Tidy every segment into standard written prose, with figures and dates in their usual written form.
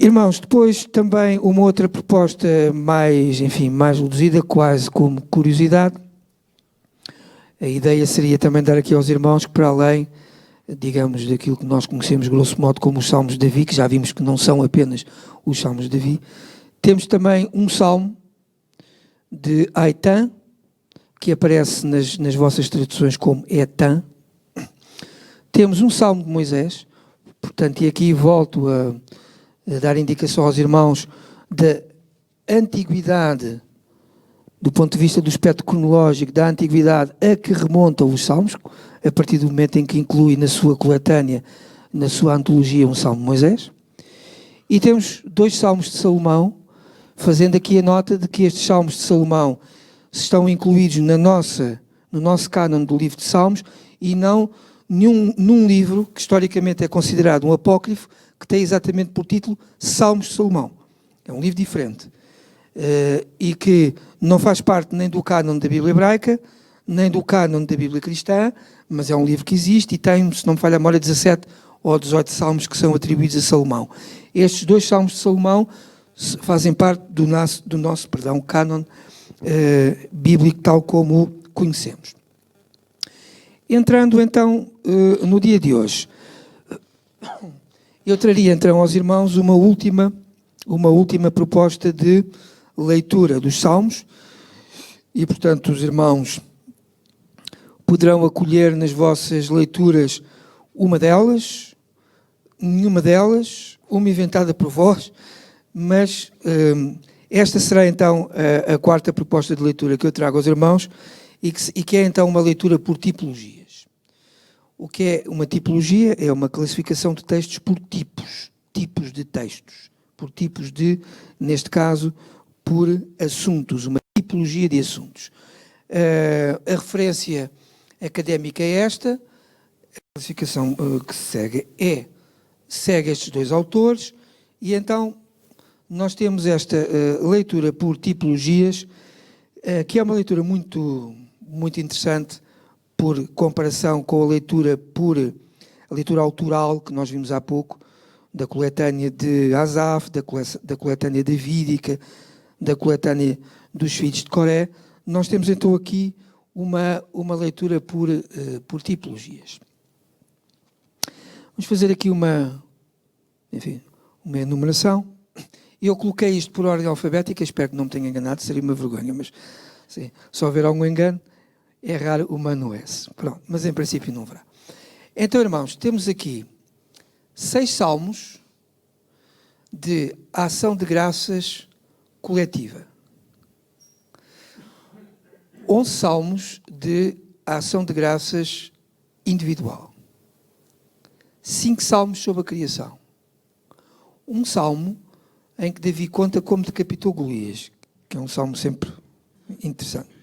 Irmãos, depois também uma outra proposta mais, enfim, mais reduzida, quase como curiosidade. A ideia seria também dar aqui aos irmãos que, para além, digamos, daquilo que nós conhecemos grosso modo como os Salmos de Davi, que já vimos que não são apenas os Salmos de Davi, temos também um Salmo de Aitan, que aparece nas vossas traduções como Etan. Temos um Salmo de Moisés, portanto, e aqui volto a dar indicação aos irmãos da antiguidade, do ponto de vista do aspecto cronológico, da antiguidade a que remontam os Salmos, a partir do momento em que inclui na sua coletânea, na sua antologia, um Salmo de Moisés. E temos 2 Salmos de Salomão, fazendo aqui a nota de que estes Salmos de Salomão estão incluídos no nosso cânon do livro de Salmos e não num livro que historicamente é considerado um apócrifo, que tem exatamente por título Salmos de Salomão. É um livro diferente. E que não faz parte nem do cânon da Bíblia hebraica, nem do cânon da Bíblia cristã, mas é um livro que existe e tem, se não me falha a memória, 17 ou 18 salmos que são atribuídos a Salomão. Estes 2 salmos de Salomão fazem parte do nosso cânon bíblico tal como o conhecemos. Entrando então no dia de hoje, eu traria então aos irmãos uma última proposta de leitura dos Salmos e, portanto, os irmãos poderão acolher nas vossas leituras uma delas, nenhuma delas, uma inventada por vós, mas esta será então a 4ª proposta de leitura que eu trago aos irmãos e que é então uma leitura por tipologias. O que é uma tipologia? É uma classificação de textos por tipos de textos, por tipos de, neste caso, por assuntos, uma tipologia de assuntos. A referência académica é esta, a classificação que segue estes 2 autores, e então nós temos esta leitura por tipologias, que é uma leitura muito, muito interessante, por comparação com a leitura autoral que nós vimos há pouco, da coletânea de Asaf, da coletânea davídica, da coletânea dos filhos de Coré. Nós temos então aqui uma leitura por tipologias. Vamos fazer aqui uma enumeração. Eu coloquei isto por ordem alfabética, espero que não me tenha enganado, seria uma vergonha, mas sim, se houver algum engano, é raro humano S. Pronto, mas em princípio não haverá. Então, irmãos, temos aqui 6 salmos de ação de graças coletiva. 11 salmos de ação de graças individual. 5 salmos sobre a criação. Um salmo em que Davi conta como decapitou Golias, que é um salmo sempre interessante.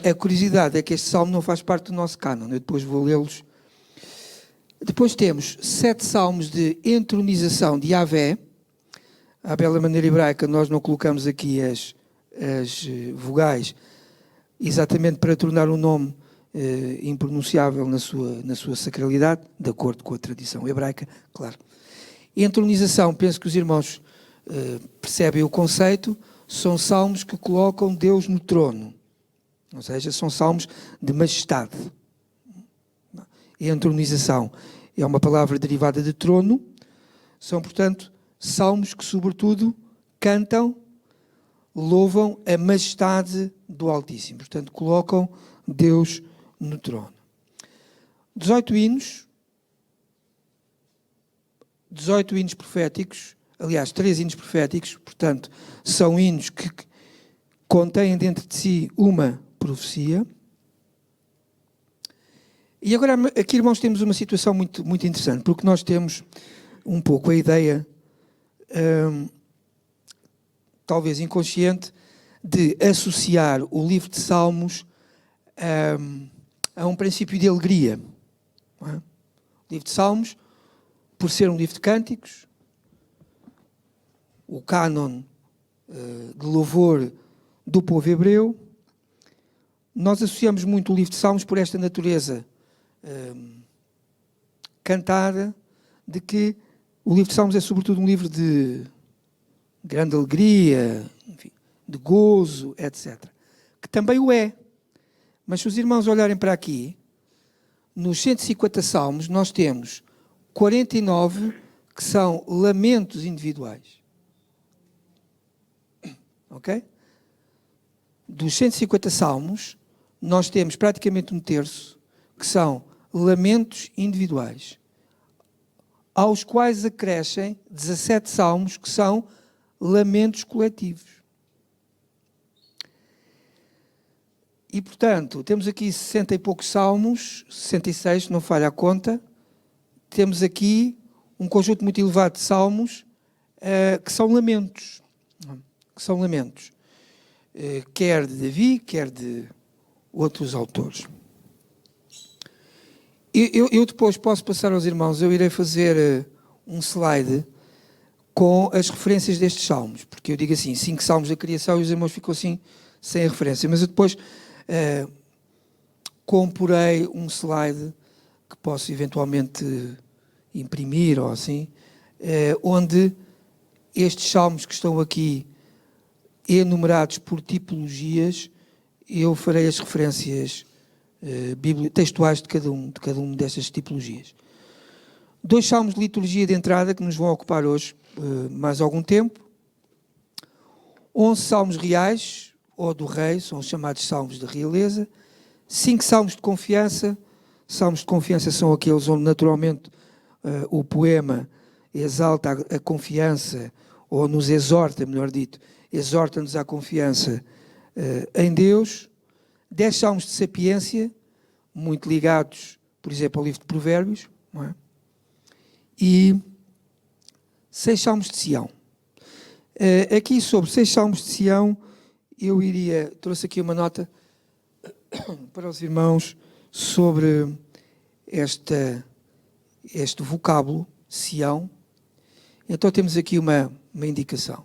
A curiosidade é que este salmo não faz parte do nosso cânon, eu depois vou lê-los. Depois temos 7 salmos de entronização de Yahvé. À bela maneira hebraica, nós não colocamos aqui as vogais, exatamente para tornar o nome impronunciável na sua sacralidade, de acordo com a tradição hebraica, claro. Entronização, penso que os irmãos percebem o conceito, são salmos que colocam Deus no trono. Ou seja, são salmos de majestade. Entronização é uma palavra derivada de trono. São, portanto, salmos que, sobretudo, cantam, louvam a majestade do Altíssimo. Portanto, colocam Deus no trono. 18 hinos proféticos, aliás, 3 hinos proféticos, portanto, são hinos que contêm dentro de si uma profecia. E agora, aqui, irmãos, temos uma situação muito, muito interessante, porque nós temos um pouco a ideia, talvez inconsciente, de associar o livro de Salmos a um princípio de alegria. Não é? O livro de Salmos, por ser um livro de cânticos, o cânon de louvor do povo hebreu, nós associamos muito o livro de Salmos por esta natureza cantada, de que o livro de Salmos é sobretudo um livro de grande alegria, enfim, de gozo, etc. Que também o é. Mas se os irmãos olharem para aqui, nos 150 salmos nós temos 49 que são lamentos individuais. Ok? Dos 150 salmos, nós temos praticamente um terço que são lamentos individuais, aos quais acrescem 17 salmos que são lamentos coletivos. E, portanto, temos aqui 60 e poucos salmos, 66, se não falha a conta. Temos aqui um conjunto muito elevado de salmos que são lamentos. Quer de Davi, quer de outros autores. Eu depois posso passar aos irmãos, eu irei fazer um slide com as referências destes salmos, porque eu digo assim, 5 salmos da criação e os irmãos ficam assim, sem a referência, mas eu depois comporei um slide que posso eventualmente imprimir ou assim, onde estes salmos que estão aqui enumerados por tipologias, eu farei as referências textuais de cada uma destas tipologias. 2 salmos de liturgia de entrada que nos vão ocupar hoje mais algum tempo. 11 salmos reais, ou do rei, são os chamados salmos de realeza. 5 salmos de confiança. Salmos de confiança são aqueles onde naturalmente o poema exalta a confiança, ou nos exorta, melhor dito, exorta-nos à confiança em Deus. 10 salmos de sapiência, muito ligados, por exemplo, ao livro de Provérbios, não é? E 6 salmos de Sião. Aqui sobre 6 salmos de Sião, eu trouxe aqui uma nota para os irmãos sobre este vocábulo, Sião. Então temos aqui uma indicação.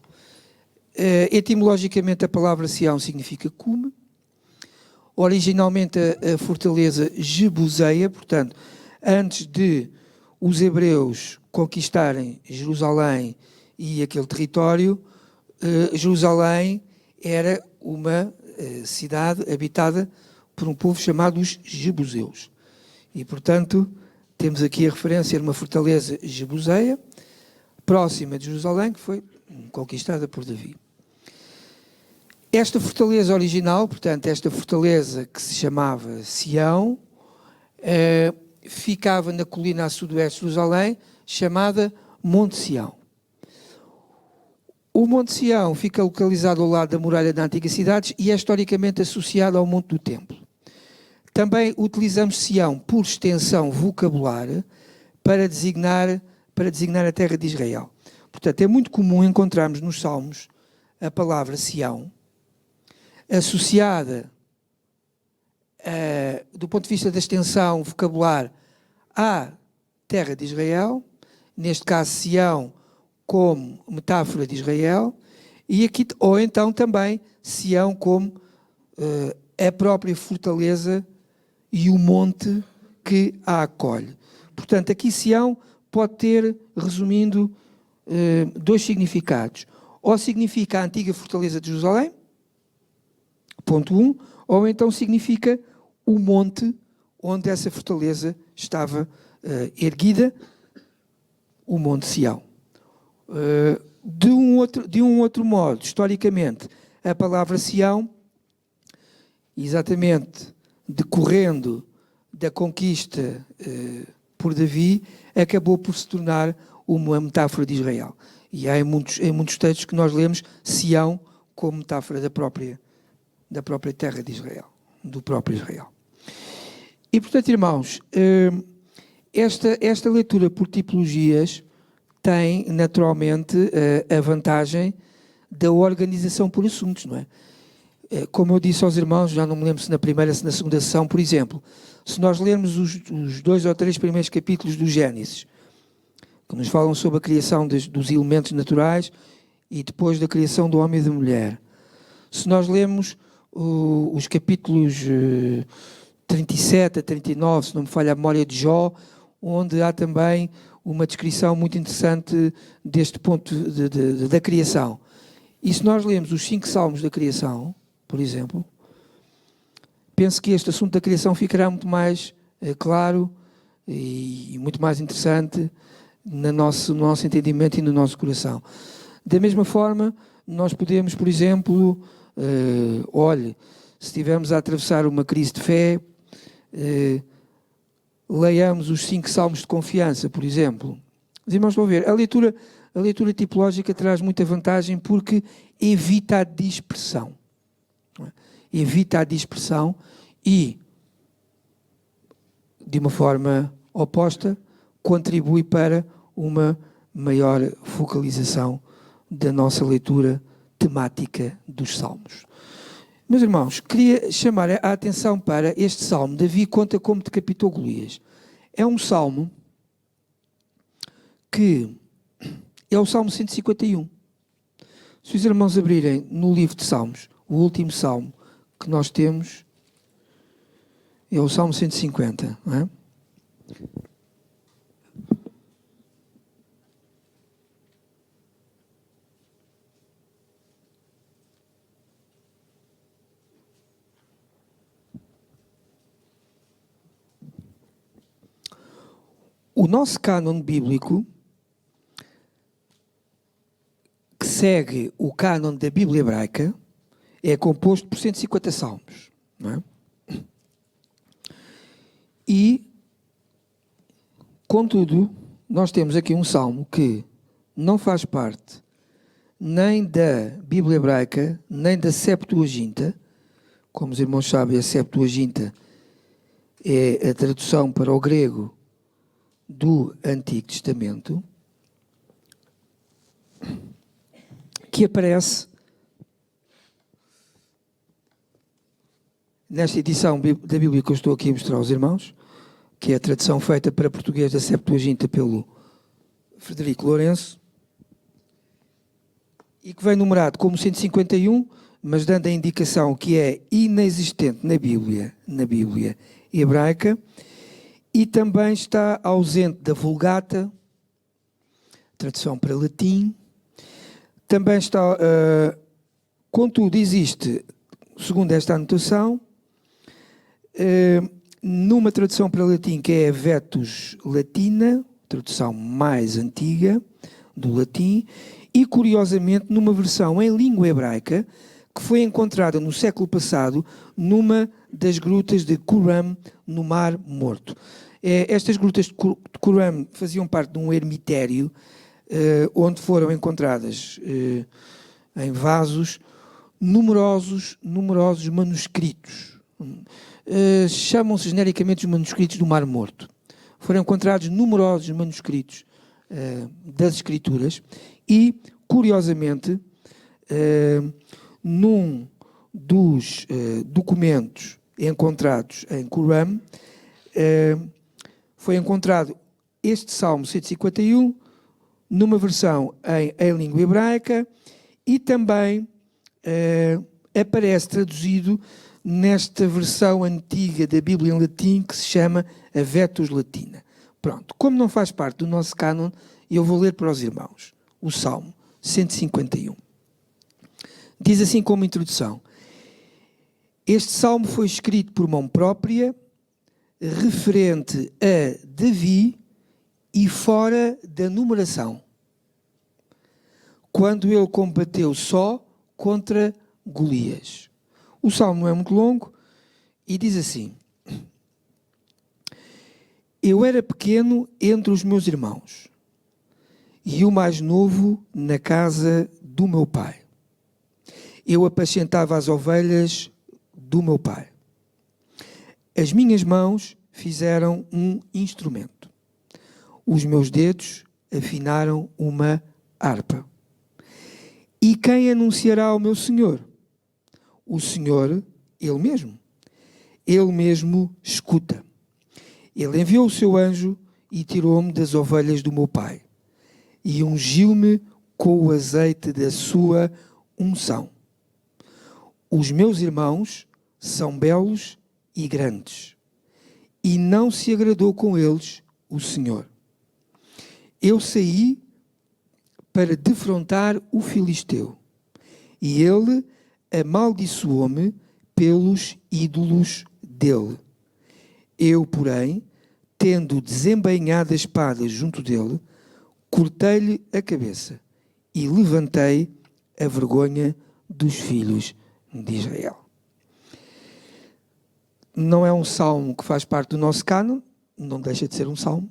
Etimologicamente a palavra Sião significa cume. Originalmente a fortaleza Jebuseia, portanto, antes de os hebreus conquistarem Jerusalém e aquele território, Jerusalém era uma cidade habitada por um povo chamado os Jebuseus. E, portanto, temos aqui a referência de uma fortaleza Jebuseia, próxima de Jerusalém, que foi conquistada por Davi. Esta fortaleza original, portanto, esta fortaleza que se chamava Sião, ficava na colina a sudoeste de Jerusalém, chamada Monte Sião. O Monte Sião fica localizado ao lado da muralha da antiga cidade e é historicamente associado ao Monte do Templo. Também utilizamos Sião por extensão vocabular para designar a terra de Israel. Portanto, é muito comum encontrarmos nos Salmos a palavra Sião associada, do ponto de vista da extensão vocabular, à terra de Israel, neste caso Sião como metáfora de Israel, e aqui, ou então também Sião como a própria fortaleza e o monte que a acolhe. Portanto, aqui Sião pode ter, resumindo, 2 significados. Ou significa a antiga fortaleza de Jerusalém, ponto 1, ou então significa o monte onde essa fortaleza estava erguida, o Monte Sião. De um outro modo, historicamente, a palavra Sião, exatamente decorrendo da conquista por Davi, acabou por se tornar uma metáfora de Israel. E há em muitos textos que nós lemos Sião como metáfora da própria terra de Israel, do próprio Israel. E, portanto, irmãos, esta leitura por tipologias tem, naturalmente, a vantagem da organização por assuntos, não é? Como eu disse aos irmãos, já não me lembro se na primeira, se na segunda sessão, por exemplo, se nós lermos os 2 ou 3 primeiros capítulos do Gênesis, que nos falam sobre a criação dos elementos naturais e depois da criação do homem e da mulher. Se nós lermos os capítulos 37 a 39, se não me falha a memória de Jó, onde há também uma descrição muito interessante deste ponto da criação. E se nós lemos os 5 salmos da criação, por exemplo, penso que este assunto da criação ficará muito mais claro e muito mais interessante no nosso entendimento e no nosso coração. Da mesma forma, nós podemos, por exemplo, olhe, se estivermos a atravessar uma crise de fé, leiamos os 5 salmos de confiança, por exemplo. Os irmãos vão ver, a leitura tipológica traz muita vantagem porque evita a dispersão. Evita a dispersão e, de uma forma oposta, contribui para uma maior focalização da nossa leitura temática dos salmos. Meus irmãos, queria chamar a atenção para este salmo. Davi conta como decapitou Golias. É um salmo que é o Salmo 151. Se os irmãos abrirem no livro de Salmos, o último salmo que nós temos é o Salmo 150, não é? O nosso cânon bíblico, que segue o cânon da Bíblia hebraica, é composto por 150 salmos, não é? E, contudo, nós temos aqui um salmo que não faz parte nem da Bíblia hebraica, nem da Septuaginta. Como os irmãos sabem, a Septuaginta é a tradução para o grego do Antigo Testamento, que aparece nesta edição da Bíblia que eu estou aqui a mostrar aos irmãos, que é a tradução feita para português da Septuaginta pelo Frederico Lourenço, e que vem numerado como 151, mas dando a indicação que é inexistente na Bíblia hebraica, e também está ausente da Vulgata, tradução para latim. Também está, contudo, existe, segundo esta anotação, numa tradução para latim que é a Vetus Latina, tradução mais antiga do latim, e curiosamente numa versão em língua hebraica que foi encontrada no século passado numa das grutas de Qumran, no Mar Morto. Estas grutas de Qumran faziam parte de um ermitério onde foram encontradas em vasos numerosos manuscritos. Chamam-se genericamente os manuscritos do Mar Morto. Foram encontrados numerosos manuscritos das Escrituras e, curiosamente, num dos documentos encontrados em Qumran, foi encontrado este Salmo 151 numa versão em língua hebraica e também aparece traduzido nesta versão antiga da Bíblia em latim que se chama a Vetus Latina. Pronto, como não faz parte do nosso cânon, eu vou ler para os irmãos o Salmo 151. Diz assim como introdução: este salmo foi escrito por mão própria, referente a Davi e fora da numeração, quando ele combateu só contra Golias. O salmo não é muito longo e diz assim: eu era pequeno entre os meus irmãos e o mais novo na casa do meu pai. Eu apacentava as ovelhas do meu pai. As minhas mãos fizeram um instrumento. Os meus dedos afinaram uma harpa. E quem anunciará ao meu Senhor? O Senhor, Ele mesmo escuta. Ele enviou o seu anjo e tirou-me das ovelhas do meu pai e ungiu-me com o azeite da sua unção. Os meus irmãos são belos e grandes, e não se agradou com eles o Senhor. Eu saí para defrontar o filisteu, e ele amaldiçoou-me pelos ídolos dele. Eu, porém, tendo desembainhado a espada junto dele, cortei-lhe a cabeça e levantei a vergonha dos filhos de Israel. Não é um salmo que faz parte do nosso cânon, não deixa de ser um salmo.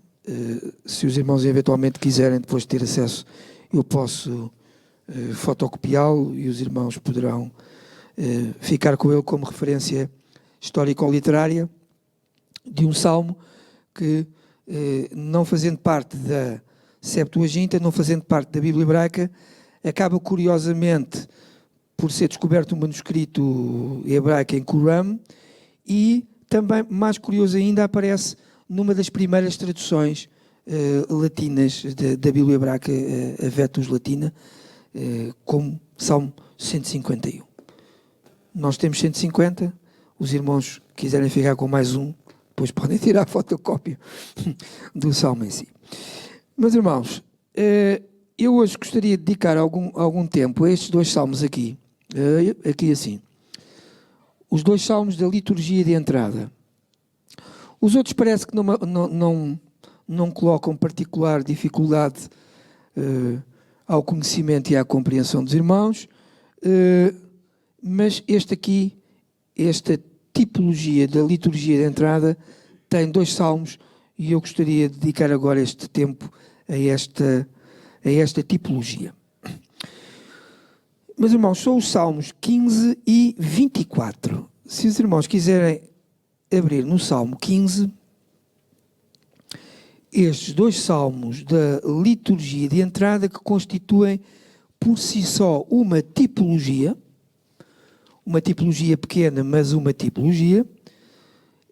Se os irmãos eventualmente quiserem depois ter acesso, eu posso fotocopiá-lo e os irmãos poderão ficar com ele como referência histórico-literária de um salmo que, não fazendo parte da Septuaginta, não fazendo parte da Bíblia hebraica, acaba curiosamente por ser descoberto um manuscrito hebraico em Qumran, e também, mais curioso ainda, aparece numa das primeiras traduções latinas da Bíblia hebraica, a Vetus Latina, como Salmo 151. Nós temos 150, os irmãos quiserem ficar com mais um, depois podem tirar a fotocópia do Salmo em si. Meus irmãos, eu hoje gostaria de dedicar algum tempo a estes dois salmos aqui assim. Os dois salmos da liturgia de entrada. Os outros parece que não colocam particular dificuldade ao conhecimento e à compreensão dos irmãos, mas este aqui, esta tipologia da liturgia de entrada, tem dois salmos, e eu gostaria de dedicar agora este tempo a esta tipologia. Meus irmãos, são os salmos 15 e 24. Se os irmãos quiserem abrir no Salmo 15, estes dois salmos da liturgia de entrada, que constituem por si só uma tipologia pequena, mas uma tipologia,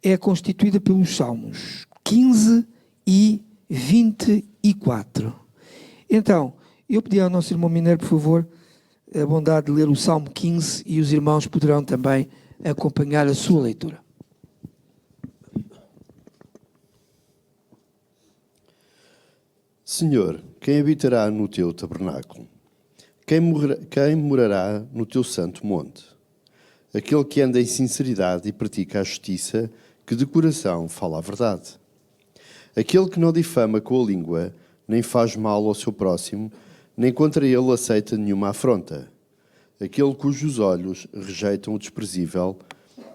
é constituída pelos salmos 15 e 24. Então, eu pedi ao nosso irmão Mineiro, por favor, a bondade de ler o Salmo 15, e os irmãos poderão também acompanhar a sua leitura. Senhor, quem habitará no teu tabernáculo? Quem morará no teu santo monte? Aquele que anda em sinceridade e pratica a justiça, que de coração fala a verdade. Aquele que não difama com a língua, nem faz mal ao seu próximo, nem contra ele aceita nenhuma afronta. Aquele cujos olhos rejeitam o desprezível,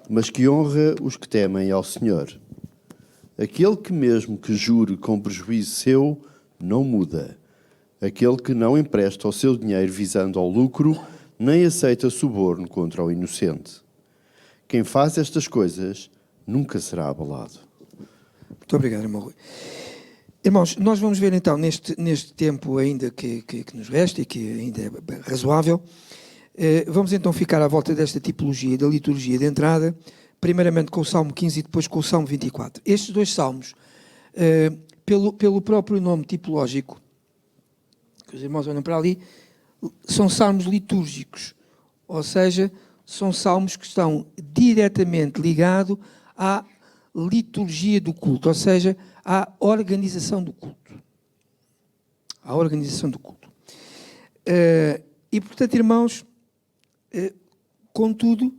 mas que honra os que temem ao Senhor. Aquele que mesmo que jure com prejuízo seu, não muda. Aquele que não empresta o seu dinheiro visando ao lucro, nem aceita suborno contra o inocente. Quem faz estas coisas nunca será abalado. Muito obrigado, irmão Rui. Irmãos, nós vamos ver então neste tempo ainda que nos resta e que ainda é razoável, vamos então ficar à volta desta tipologia da liturgia de entrada, primeiramente com o Salmo 15 e depois com o Salmo 24. Estes dois salmos, pelo próprio nome tipológico, que os irmãos olham para ali, são salmos litúrgicos, ou seja, são salmos que estão diretamente ligados à liturgia do culto, ou seja, à organização do culto. À organização do culto. E, portanto, irmãos, contudo,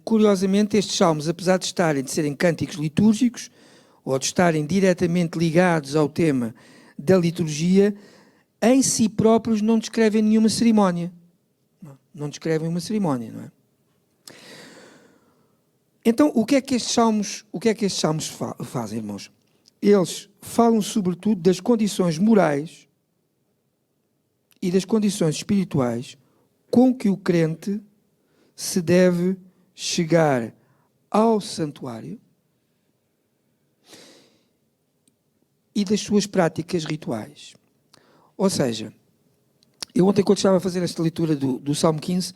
curiosamente, estes salmos, apesar de serem cânticos litúrgicos, ou de estarem diretamente ligados ao tema da liturgia, em si próprios não descrevem nenhuma cerimónia. Não descrevem uma cerimónia, não é? Então, o que é que estes salmos fazem, irmãos? Eles falam sobretudo das condições morais e das condições espirituais com que o crente se deve chegar ao santuário e das suas práticas rituais. Ou seja, eu ontem, quando estava a fazer esta leitura do Salmo 15,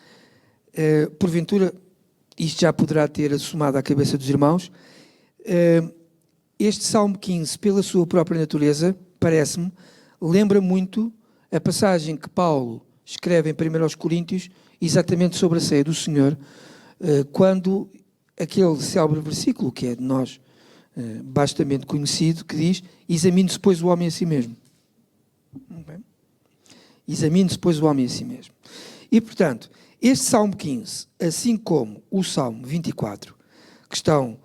porventura, isto já poderá ter assomado à cabeça dos irmãos, este Salmo 15, pela sua própria natureza, parece-me, lembra muito a passagem que Paulo escreve em 1 aos Coríntios, exatamente sobre a ceia do Senhor, quando aquele célebre versículo, que é de nós bastante conhecido, que diz: examine-se, pois, o homem a si mesmo. Okay? Examine-se, pois, o homem a si mesmo. E, portanto, este Salmo 15, assim como o Salmo 24, que estão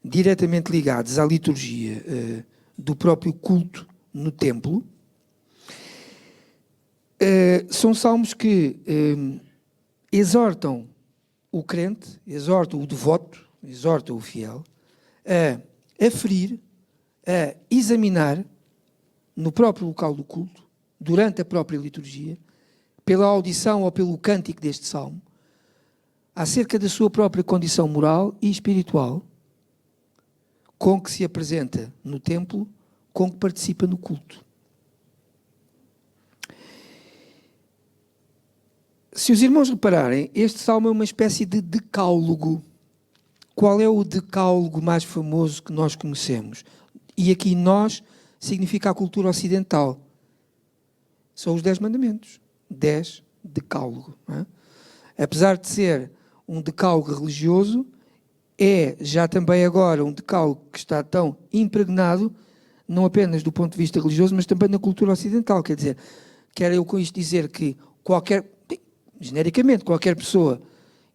diretamente ligados à liturgia do próprio culto no templo, são salmos que exortam o crente, exortam o devoto, exortam o fiel a aferir, a examinar no próprio local do culto, durante a própria liturgia, pela audição ou pelo cântico deste salmo, acerca da sua própria condição moral e espiritual, com que se apresenta no templo, com que participa no culto. Se os irmãos repararem, este salmo é uma espécie de decálogo. Qual é o decálogo mais famoso que nós conhecemos? E aqui nós significa a cultura ocidental. São os 10 mandamentos. 10 decálogo. Não é? Apesar de ser um decálogo religioso, é já também agora um decálogo que está tão impregnado, não apenas do ponto de vista religioso, mas também na cultura ocidental. Quer dizer, quero eu com isto dizer que genericamente, qualquer pessoa,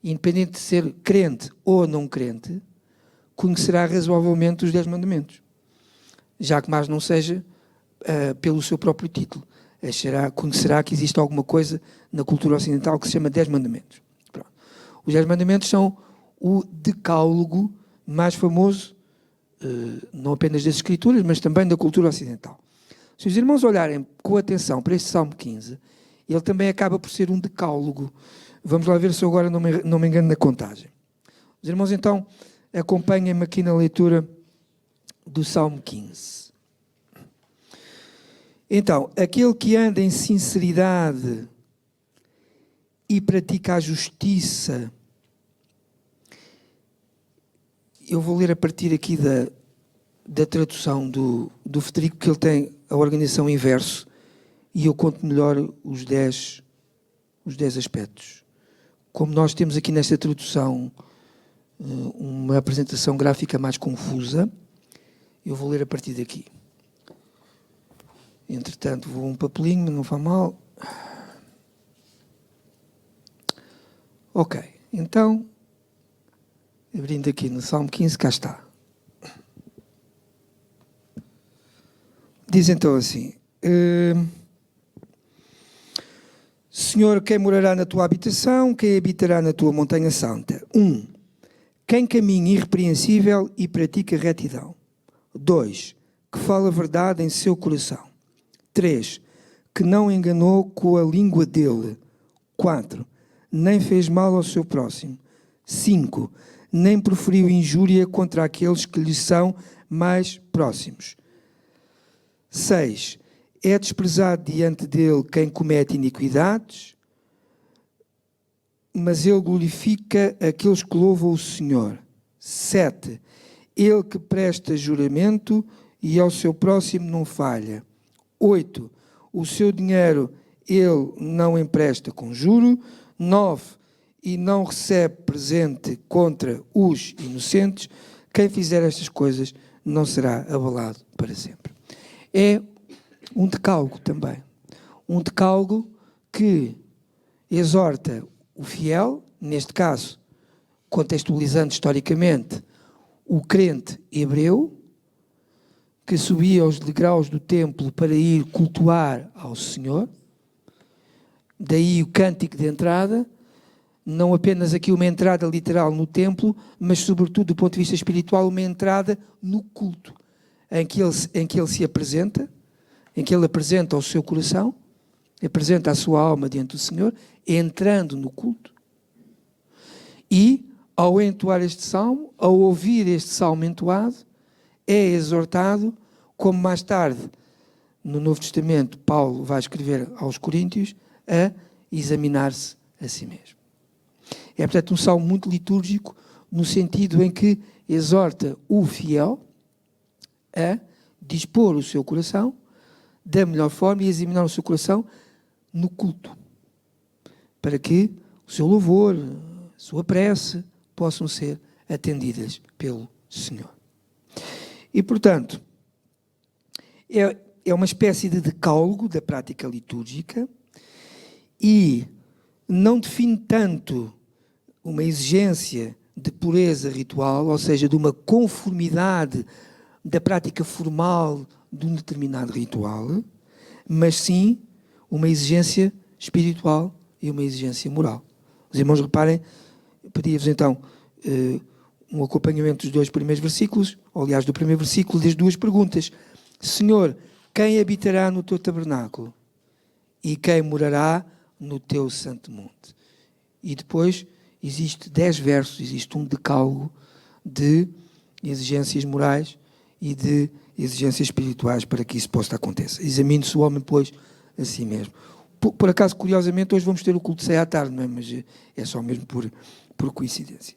independente de ser crente ou não crente, conhecerá razoavelmente os 10 mandamentos. Já que mais não seja pelo seu próprio título. Conhecerá que existe alguma coisa na cultura ocidental que se chama 10 mandamentos. Pronto. Os 10 mandamentos são o decálogo mais famoso, não apenas das Escrituras, mas também da cultura ocidental. Se os irmãos olharem com atenção para este Salmo 15, ele também acaba por ser um decálogo. Vamos lá ver se eu agora não me engano na contagem. Os irmãos, então, acompanhem-me aqui na leitura do Salmo 15. Então, aquele que anda em sinceridade e pratica a justiça. Eu vou ler a partir aqui da tradução do Federico, que ele tem a organização em verso, e eu conto melhor os 10 aspectos. Como nós temos aqui nesta tradução uma apresentação gráfica mais confusa, eu vou ler a partir daqui. Entretanto, vou um papelinho, não faz mal. Ok, então, abrindo aqui no Salmo 15, cá está. Diz então assim: Senhor, quem morará na tua habitação, quem habitará na tua montanha santa? 1. Quem caminha irrepreensível e pratica retidão. 2. Que fala a verdade em seu coração. 3. Que não enganou com a língua dele. 4. Nem fez mal ao seu próximo. 5. Nem proferiu injúria contra aqueles que lhe são mais próximos. 6. É desprezado diante dele quem comete iniquidades, mas ele glorifica aqueles que louvam o Senhor. 7. Ele que presta juramento e ao seu próximo não falha. 8. O seu dinheiro ele não empresta com juro. 9. E não recebe presente contra os inocentes. Quem fizer estas coisas não será abalado para sempre. É um decálogo também. Um decálogo que exorta o fiel, neste caso, contextualizando historicamente, o crente hebreu, que subia aos degraus do templo para ir cultuar ao Senhor. Daí o cântico de entrada, não apenas aqui uma entrada literal no templo, mas sobretudo do ponto de vista espiritual, uma entrada no culto, em que ele se apresenta, em que ele apresenta o seu coração, apresenta a sua alma diante do Senhor, entrando no culto. E, ao entoar este salmo, ao ouvir este salmo entoado, é exortado, como mais tarde, no Novo Testamento, Paulo vai escrever aos Coríntios, a examinar-se a si mesmo. É, portanto, um salmo muito litúrgico, no sentido em que exorta o fiel a dispor o seu coração da melhor forma e examinar o seu coração no culto, para que o seu louvor, a sua prece, possam ser atendidas pelo Senhor. E, portanto, é uma espécie de decálogo da prática litúrgica e não define tanto uma exigência de pureza ritual, ou seja, de uma conformidade da prática formal de um determinado ritual, mas sim uma exigência espiritual e uma exigência moral. Os irmãos reparem, pedi-vos então um acompanhamento dos 2 primeiros versículos, ou aliás do primeiro versículo, das 2 perguntas. Senhor, quem habitará no teu tabernáculo? E quem morará no teu santo monte? E depois existe 10 versos, existe um decálogo de exigências morais e de exigências espirituais para que isso possa acontecer. Examine-se o homem, pois, a si mesmo. Por acaso, curiosamente, hoje vamos ter o culto de ceia à tarde, não é? Mas é só mesmo por coincidência.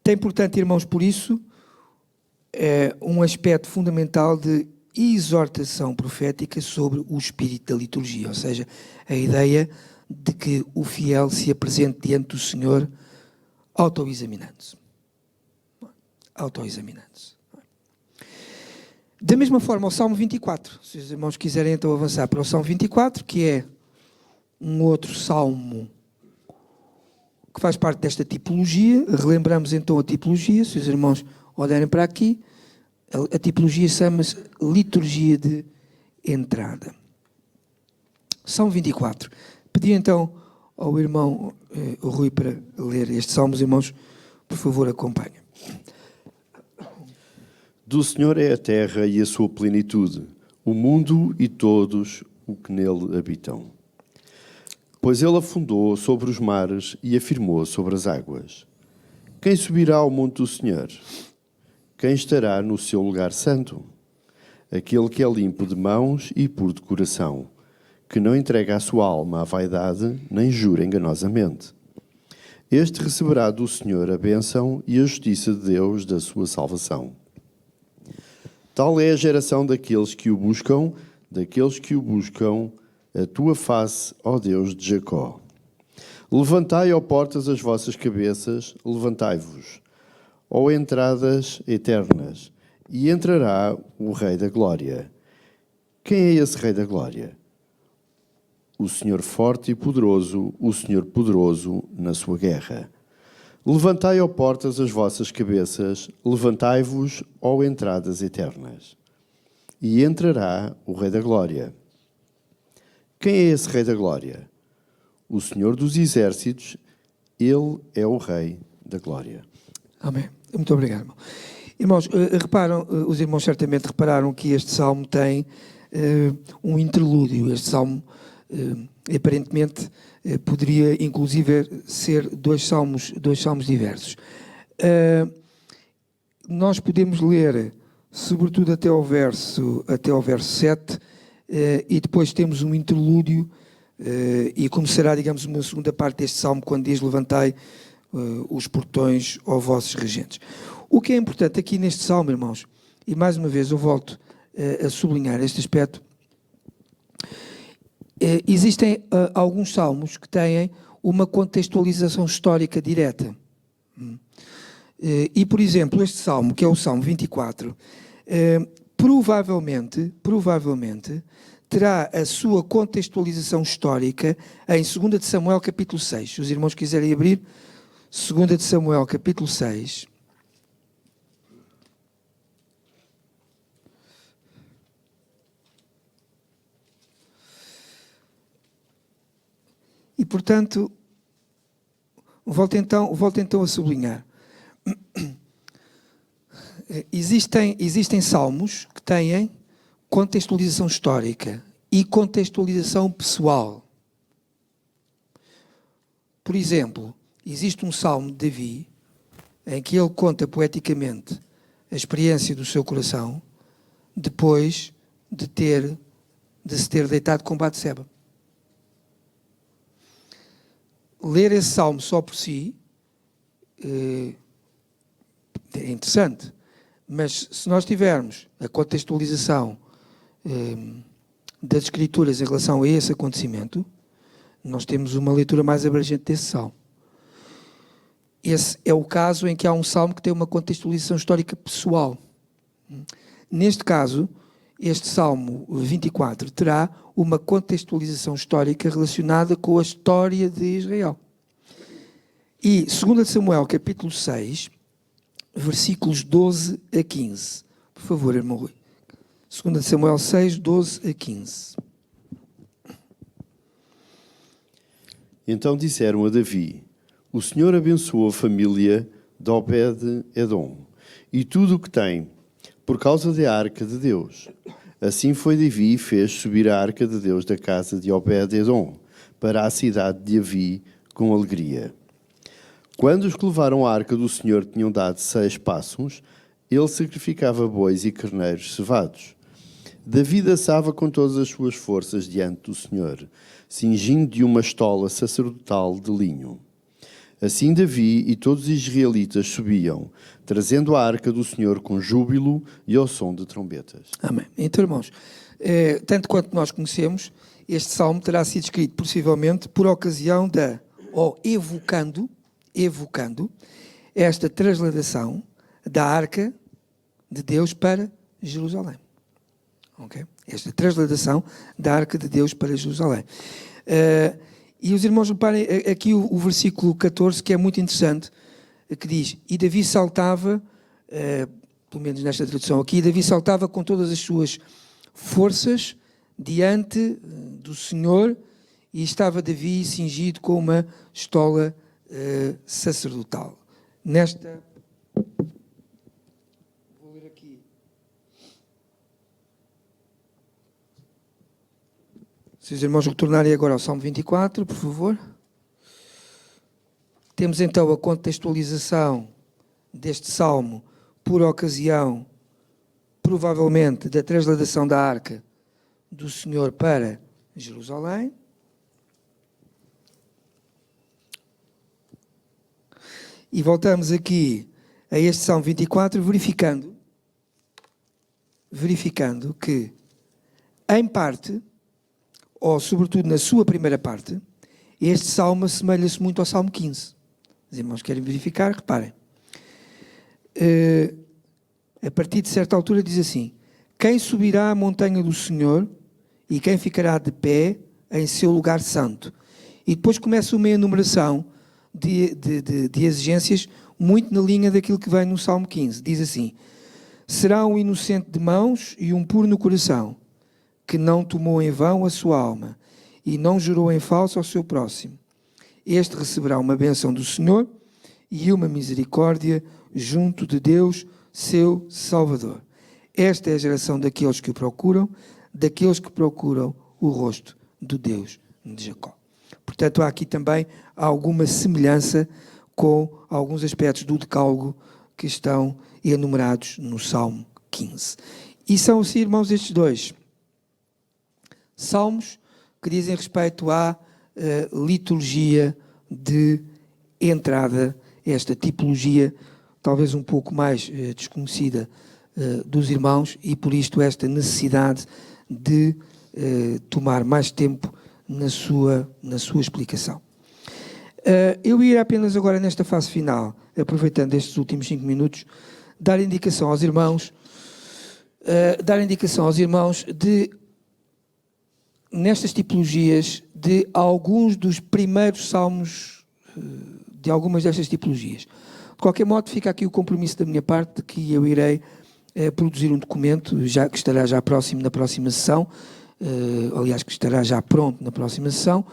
Tem, portanto, irmãos, por isso, um aspecto fundamental de exortação profética sobre o espírito da liturgia, ou seja, a ideia de que o fiel se apresente diante do Senhor autoexaminando-se. Autoexaminando-se. Da mesma forma, o Salmo 24, se os irmãos quiserem então avançar para o Salmo 24, que é um outro salmo que faz parte desta tipologia. Relembramos então a tipologia, se os irmãos olharem para aqui, a tipologia chama-se liturgia de entrada. Salmo 24. Pedi então ao irmão Rui para ler este salmo. Os irmãos, por favor, acompanhem. Do Senhor é a terra e a sua plenitude, o mundo e todos o que nele habitam. Pois ele afundou sobre os mares e afirmou sobre as águas. Quem subirá ao monte do Senhor? Quem estará no seu lugar santo? Aquele que é limpo de mãos e puro de coração, que não entrega a sua alma à vaidade, nem jura enganosamente. Este receberá do Senhor a bênção e a justiça de Deus da sua salvação. Tal é a geração daqueles que o buscam a tua face, ó Deus de Jacó. Levantai, ó portas, as vossas cabeças, levantai-vos, ó entradas eternas, e entrará o Rei da Glória. Quem é esse Rei da Glória? O Senhor forte e poderoso, o Senhor poderoso na sua guerra. Levantai, ó portas, as vossas cabeças, levantai-vos, ó entradas eternas, e entrará o Rei da Glória. Quem é esse Rei da Glória? O Senhor dos Exércitos, ele é o Rei da Glória. Amém. Muito obrigado, irmão. Irmãos, reparam, os irmãos certamente repararam que este salmo tem um interlúdio. Este salmo, aparentemente, poderia, inclusive, ser dois salmos diversos. Nós podemos ler, sobretudo até ao verso 7, e depois temos um interlúdio, e começará, digamos, uma segunda parte deste salmo, quando diz: levantai os portões, ó vossos regentes. O que é importante aqui neste salmo, irmãos, e mais uma vez eu volto a sublinhar este aspecto, existem alguns salmos que têm uma contextualização histórica direta. E, por exemplo, este salmo, que é o Salmo 24, provavelmente terá a sua contextualização histórica em 2 de Samuel, capítulo 6. Se os irmãos quiserem abrir, 2 de Samuel, capítulo 6. E, portanto, volto então a sublinhar. Existem salmos que têm contextualização histórica e contextualização pessoal. Por exemplo, existe um salmo de Davi em que ele conta poeticamente a experiência do seu coração depois de se ter deitado com Batseba. Ler esse salmo só por si é interessante, mas se nós tivermos a contextualização das Escrituras em relação a esse acontecimento, nós temos uma leitura mais abrangente desse salmo. Esse é o caso em que há um salmo que tem uma contextualização histórica pessoal. Neste caso, este Salmo 24 terá uma contextualização histórica relacionada com a história de Israel. E 2 Samuel, capítulo 6, versículos 12 a 15. Por favor, irmão Rui. 2 Samuel 6, 12 a 15. Então disseram a Davi: o Senhor abençoou a família de Obed-Edom e tudo o que tem, por causa da arca de Deus. Assim foi Davi e fez subir a arca de Deus da casa de Obed-Edom para a cidade de Davi com alegria. Quando os que levaram a arca do Senhor tinham dado 6 passos, ele sacrificava bois e carneiros cevados. Davi dançava com todas as suas forças diante do Senhor, cingindo de uma estola sacerdotal de linho. Assim Davi e todos os israelitas subiam, trazendo a arca do Senhor com júbilo e ao som de trombetas. Amém. Então, irmãos, tanto quanto nós conhecemos, este salmo terá sido escrito possivelmente por ocasião da, ou evocando esta transladação da arca de Deus para Jerusalém. Okay? Esta transladação da arca de Deus para Jerusalém. E os irmãos reparem aqui o versículo 14, que é muito interessante, que diz: e Davi saltava, pelo menos nesta tradução aqui, Davi saltava com todas as suas forças diante do Senhor, e estava Davi cingido com uma estola sacerdotal. Nesta... Vou ler aqui. Se os irmãos retornarem agora ao Salmo 24, por favor. Temos então a contextualização deste Salmo por ocasião, provavelmente, da transladação da arca do Senhor para Jerusalém. E voltamos aqui a este Salmo 24, verificando que, em parte, ou sobretudo na sua primeira parte, este Salmo assemelha-se muito ao Salmo 15. Os irmãos querem verificar? Reparem. A partir de certa altura diz assim: quem subirá à montanha do Senhor e quem ficará de pé em seu lugar santo? E depois começa uma enumeração de exigências muito na linha daquilo que vem no Salmo 15. Diz assim: será um inocente de mãos e um puro no coração, que não tomou em vão a sua alma e não jurou em falso ao seu próximo. Este receberá uma bênção do Senhor e uma misericórdia junto de Deus, seu Salvador. Esta é a geração daqueles que o procuram, daqueles que procuram o rosto do Deus de Jacó. Portanto, há aqui também alguma semelhança com alguns aspectos do decálogo que estão enumerados no Salmo 15. E são, assim, irmãos, estes dois salmos que dizem respeito à liturgia de entrada, esta tipologia talvez um pouco mais desconhecida dos irmãos, e por isto esta necessidade de tomar mais tempo na sua explicação. Eu ia apenas agora nesta fase final, aproveitando estes últimos 5 minutos, dar indicação aos irmãos de, nestas tipologias, de alguns dos primeiros salmos, de algumas destas tipologias. De qualquer modo, fica aqui o compromisso da minha parte de que eu irei produzir um documento, que estará já próximo na próxima sessão, aliás, que estará já pronto na próxima sessão,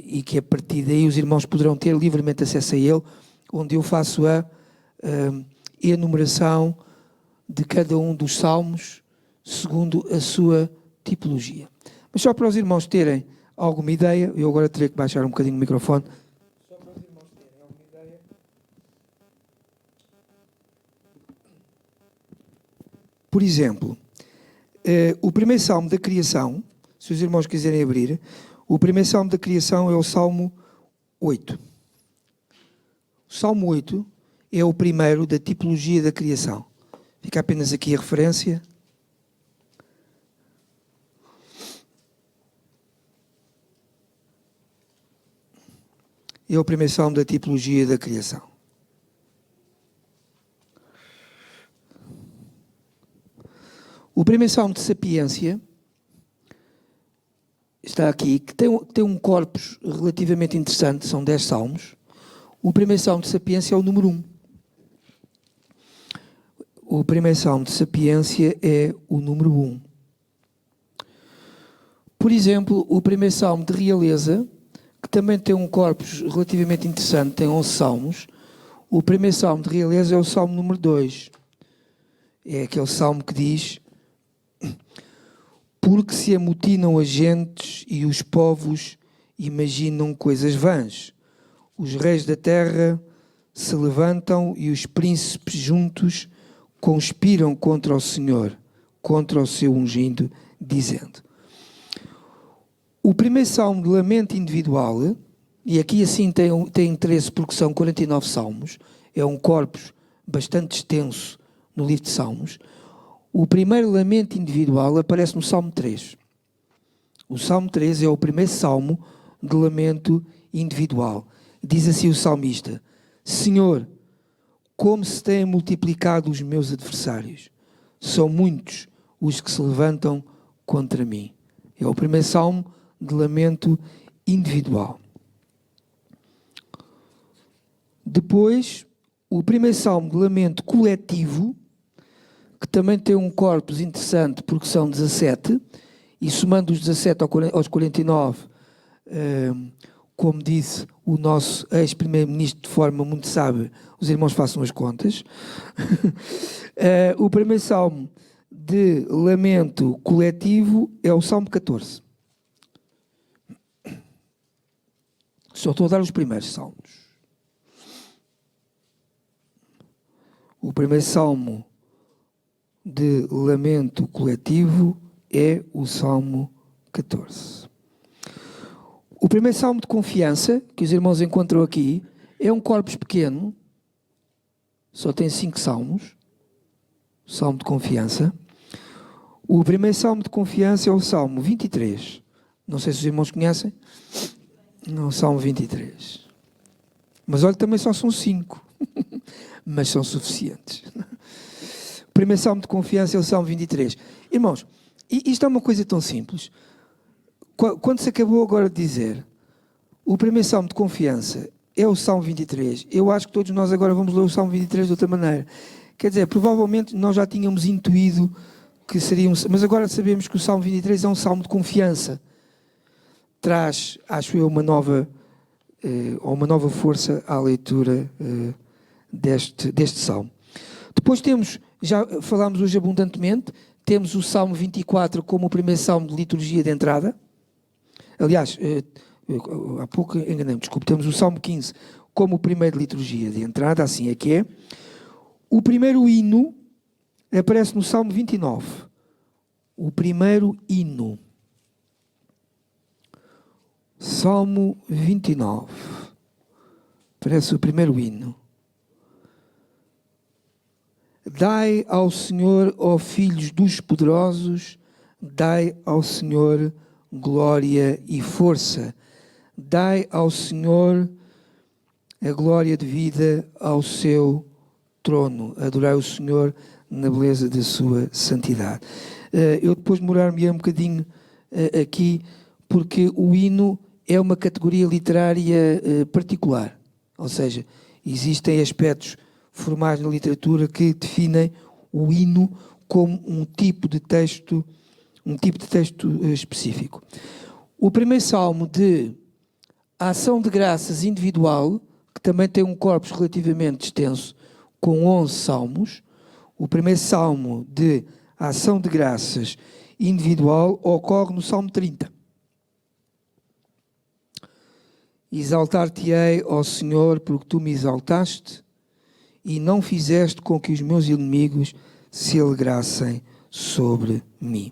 e que a partir daí os irmãos poderão ter livremente acesso a ele, onde eu faço a enumeração de cada um dos salmos segundo a sua tipologia. Mas só para os irmãos terem alguma ideia, eu agora terei que baixar um bocadinho o microfone. Só para os irmãos terem alguma ideia. Por exemplo, o primeiro salmo da criação, se os irmãos quiserem abrir, o primeiro salmo da criação é o Salmo 8. O Salmo 8 é o primeiro da tipologia da criação. Fica apenas aqui a referência. É o primeiro salmo da tipologia da criação. O primeiro salmo de sapiência está aqui, que tem um corpus relativamente interessante, são 10 salmos. O primeiro salmo de sapiência é o número 1. O primeiro salmo de sapiência é o número 1. Por exemplo, o primeiro salmo de realeza, que também tem um corpus relativamente interessante, tem 11 salmos. O primeiro salmo de realeza é o salmo número 2. É aquele salmo que diz: porque se amotinam as gentes e os povos imaginam coisas vãs. Os reis da terra se levantam e os príncipes juntos conspiram contra o Senhor, contra o seu ungido, dizendo. O primeiro salmo de lamento individual, e aqui assim tem interesse porque são 49 salmos, é um corpus bastante extenso no livro de Salmos. O primeiro lamento individual aparece no Salmo 3. O Salmo 3 é o primeiro salmo de lamento individual. Diz assim o salmista: Senhor, como se têm multiplicado os meus adversários. São muitos os que se levantam contra mim. É o primeiro salmo de lamento individual. Depois, o primeiro salmo de lamento coletivo, que também tem um corpus interessante porque são 17, e somando os 17 aos 49, como disse o nosso ex-primeiro-ministro de forma muito sábia, os irmãos façam as contas. O primeiro salmo de lamento coletivo é o Salmo 14. Só estou a dar os primeiros salmos. O primeiro salmo de lamento coletivo é o Salmo 14. O primeiro salmo de confiança, que os irmãos encontram aqui, é um corpus pequeno, só tem 5 salmos, salmo de confiança. O primeiro salmo de confiança é o Salmo 23. Não sei se os irmãos conhecem. Não, Salmo 23. Mas olha, também só são 5, mas são suficientes. O primeiro salmo de confiança é o Salmo 23. Irmãos, isto é uma coisa tão simples. Quando se acabou agora de dizer o primeiro salmo de confiança é o Salmo 23, eu acho que todos nós agora vamos ler o Salmo 23 de outra maneira. Quer dizer, provavelmente nós já tínhamos intuído que seria mas agora sabemos que o Salmo 23 é um salmo de confiança. Traz, acho eu, uma nova força à leitura deste salmo. Depois temos, já falámos hoje abundantemente, temos o Salmo 24 como o primeiro salmo de liturgia de entrada. Aliás, há pouco enganei-me, desculpe, temos o Salmo 15 como o primeiro de liturgia de entrada, assim é que é. O primeiro hino aparece no Salmo 29. O primeiro hino. Salmo 29. Aparece o primeiro hino. Dai ao Senhor, ó filhos dos poderosos, dai ao Senhor glória e força. Dai ao Senhor a glória devida ao seu trono. Adorai o Senhor na beleza da sua santidade. Eu depois demorar-me um bocadinho aqui, porque o hino é uma categoria literária particular. Ou seja, existem aspectos formais na literatura que definem o hino como um tipo de texto específico. O primeiro salmo de ação de graças individual, que também tem um corpus relativamente extenso, com 11 salmos. O primeiro salmo de ação de graças individual ocorre no Salmo 30. Exaltar-te-ei, ó Senhor, porque tu me exaltaste e não fizeste com que os meus inimigos se alegrassem sobre mim.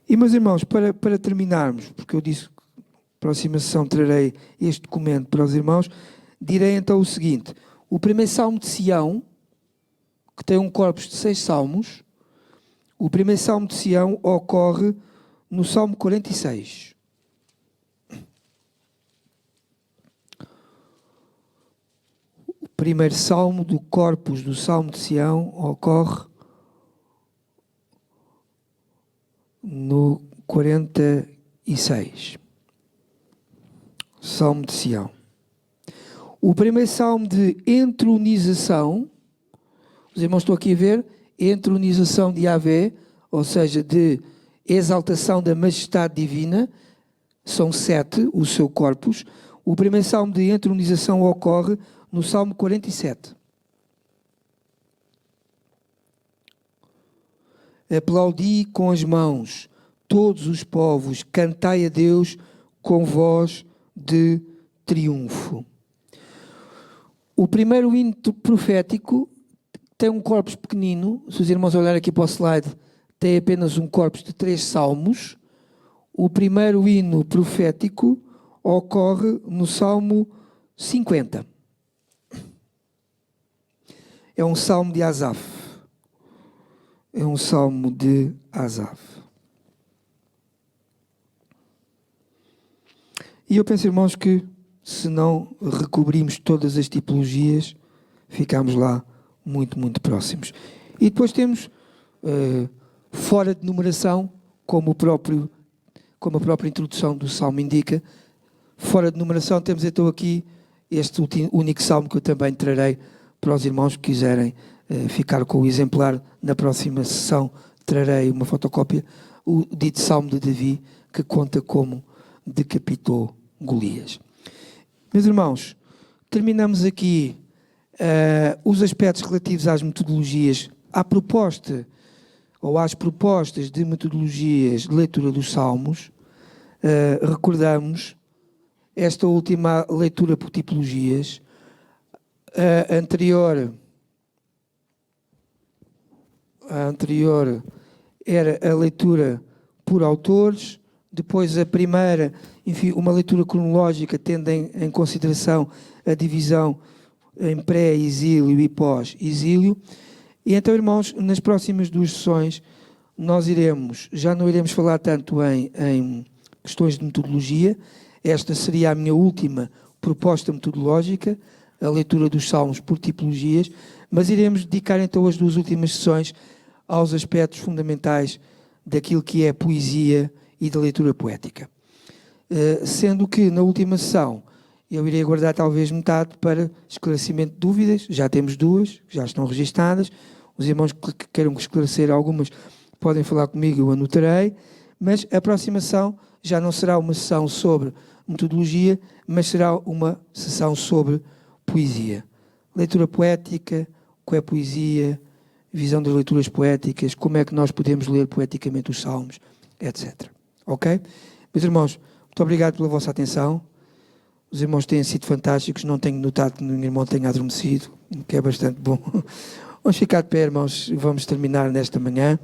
E, meus irmãos, para terminarmos, porque eu disse que na próxima sessão trarei este documento para os irmãos, direi então o seguinte: o primeiro salmo de Sião, que tem um corpus de 6 salmos, o primeiro salmo de Sião ocorre no Salmo 46. O primeiro salmo do corpus do Salmo de Sião ocorre no 46. Salmo de Sião. O primeiro salmo de entronização, os irmãos estão aqui a ver, entronização de Yahvé, ou seja, de exaltação da majestade divina, são 7 o seu corpus. O primeiro salmo de entronização ocorre no Salmo 47. Aplaudi com as mãos, todos os povos, cantai a Deus com voz de triunfo. O primeiro hino profético tem um corpus pequenino. Se os irmãos olharem aqui para o slide, tem apenas um corpus de 3 salmos. O primeiro hino profético ocorre no Salmo 50. É um salmo de Asaf. É um salmo de Asaf. E eu penso, irmãos, que se não recobrimos todas as tipologias, ficamos lá muito, muito próximos. E depois temos, fora de numeração, como a própria introdução do salmo indica, fora de numeração temos então aqui este único salmo que eu também trarei para os irmãos que quiserem ficar com o exemplar. Na próxima sessão trarei uma fotocópia, o dito salmo de Davi, que conta como decapitou Golias. Meus irmãos, terminamos aqui os aspectos relativos às metodologias, à proposta ou às propostas de metodologias de leitura dos Salmos. Recordamos esta última leitura por tipologias. A anterior era a leitura por autores. Depois a primeira, enfim, uma leitura cronológica, tendo em consideração a divisão em pré-exílio e pós-exílio. E então, irmãos, nas próximas 2 sessões, nós já não iremos falar tanto em questões de metodologia. Esta seria a minha última proposta metodológica, a leitura dos Salmos por tipologias, mas iremos dedicar então as 2 últimas sessões aos aspectos fundamentais daquilo que é a poesia e da leitura poética. Sendo que na última sessão eu irei guardar talvez metade para esclarecimento de dúvidas. Já temos 2, já estão registadas. Os irmãos que queiram esclarecer algumas podem falar comigo, eu anotarei. Mas a próxima sessão já não será uma sessão sobre metodologia, mas será uma sessão sobre poesia. Leitura poética, o que é poesia, visão das leituras poéticas, como é que nós podemos ler poeticamente os salmos, etc. Ok? Meus irmãos, muito obrigado pela vossa atenção. Os irmãos têm sido fantásticos. Não tenho notado que nenhum irmão tenha adormecido, o que é bastante bom. Vamos ficar de pé, irmãos, e vamos terminar nesta manhã.